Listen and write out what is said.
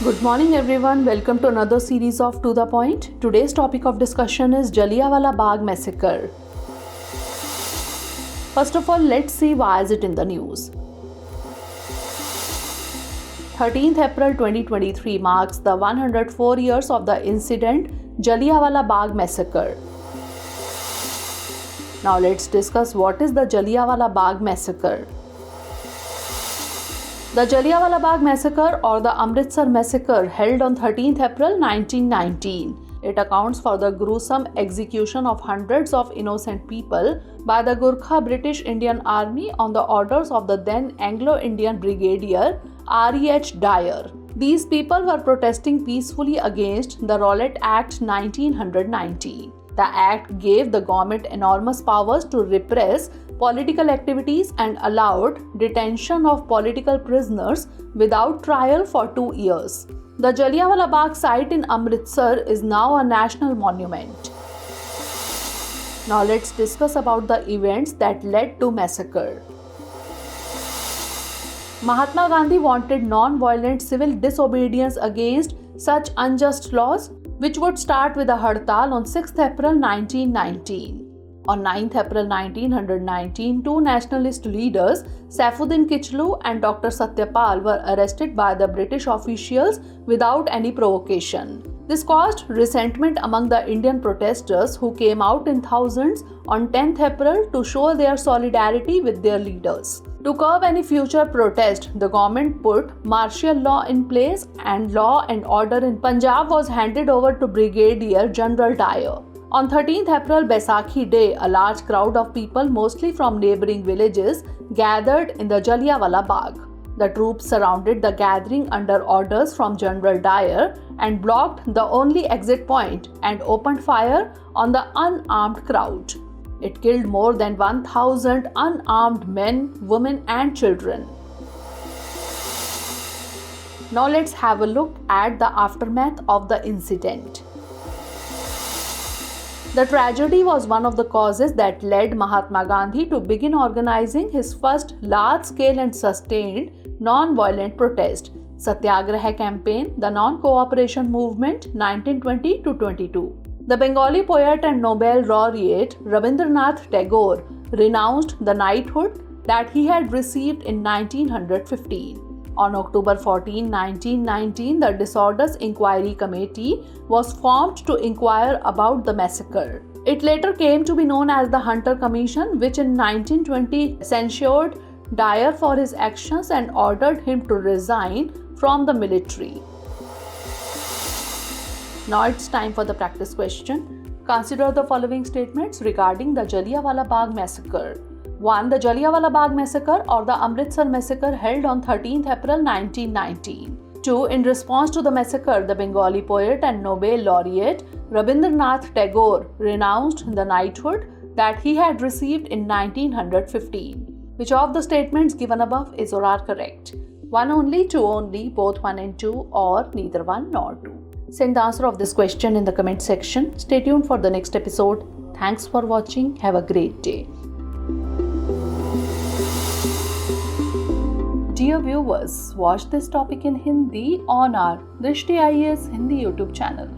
Good morning everyone, welcome to another series of To The Point. Today's topic of discussion is Jallianwala Bagh massacre. First of all, let's see why is it in the news. 13th April 2023 marks the 104 years of the incident Jallianwala Bagh massacre. Now let's discuss what is the Jallianwala Bagh massacre. The Jallianwala Bagh massacre or the Amritsar massacre held on 13th April 1919. It accounts for the gruesome execution of hundreds of innocent people by the Gurkha British Indian Army on the orders of the then Anglo-Indian Brigadier R.E.H. Dyer. These people were protesting peacefully against the Rowlatt Act 1990. The act gave the government enormous powers to repress political activities and allowed detention of political prisoners without trial for 2 years. The Jallianwala Bagh site in Amritsar is now a national monument. Now let's discuss about the events that led to massacre. Mahatma Gandhi wanted non-violent civil disobedience against such unjust laws, which would start with a Hartal on 6th April 1919. On 9th April 1919, two nationalist leaders, Saifuddin Kichlu and Dr. Satyapal, were arrested by the British officials without any provocation. This caused resentment among the Indian protesters who came out in thousands on 10th April to show their solidarity with their leaders. To curb any future protest, the government put martial law in place and law and order in Punjab was handed over to Brigadier General Dyer. On 13th April, Baisakhi Day, a large crowd of people, mostly from neighboring villages, gathered in the Jallianwala Bagh. The troops surrounded the gathering under orders from General Dyer and blocked the only exit point and opened fire on the unarmed crowd. It killed more than 1,000 unarmed men, women and children. Now let's have a look at the aftermath of the incident. The tragedy was one of the causes that led Mahatma Gandhi to begin organizing his first large-scale and sustained non-violent protest, Satyagraha campaign, the non-cooperation movement 1920-22. The Bengali poet and Nobel laureate Rabindranath Tagore renounced the knighthood that he had received in 1915. On October 14, 1919, the Disorders Inquiry Committee was formed to inquire about the massacre. It later came to be known as the Hunter Commission, which in 1920 censured Dyer for his actions and ordered him to resign from the military. Now it's time for the practice question. Consider the following statements regarding the Jallianwala Bagh massacre. 1. The Jallianwala Bagh massacre or the Amritsar massacre held on 13th April 1919. 2. In response to the massacre, the Bengali poet and Nobel laureate Rabindranath Tagore renounced the knighthood that he had received in 1915. Which of the statements given above is or are correct? 1 only, 2 only, both 1 and 2, or neither 1 nor 2? Send the answer of this question in the comment section. Stay tuned for the next episode. Thanks for watching. Have a great day. Dear viewers, watch this topic in Hindi on our Drishti IAS Hindi YouTube channel.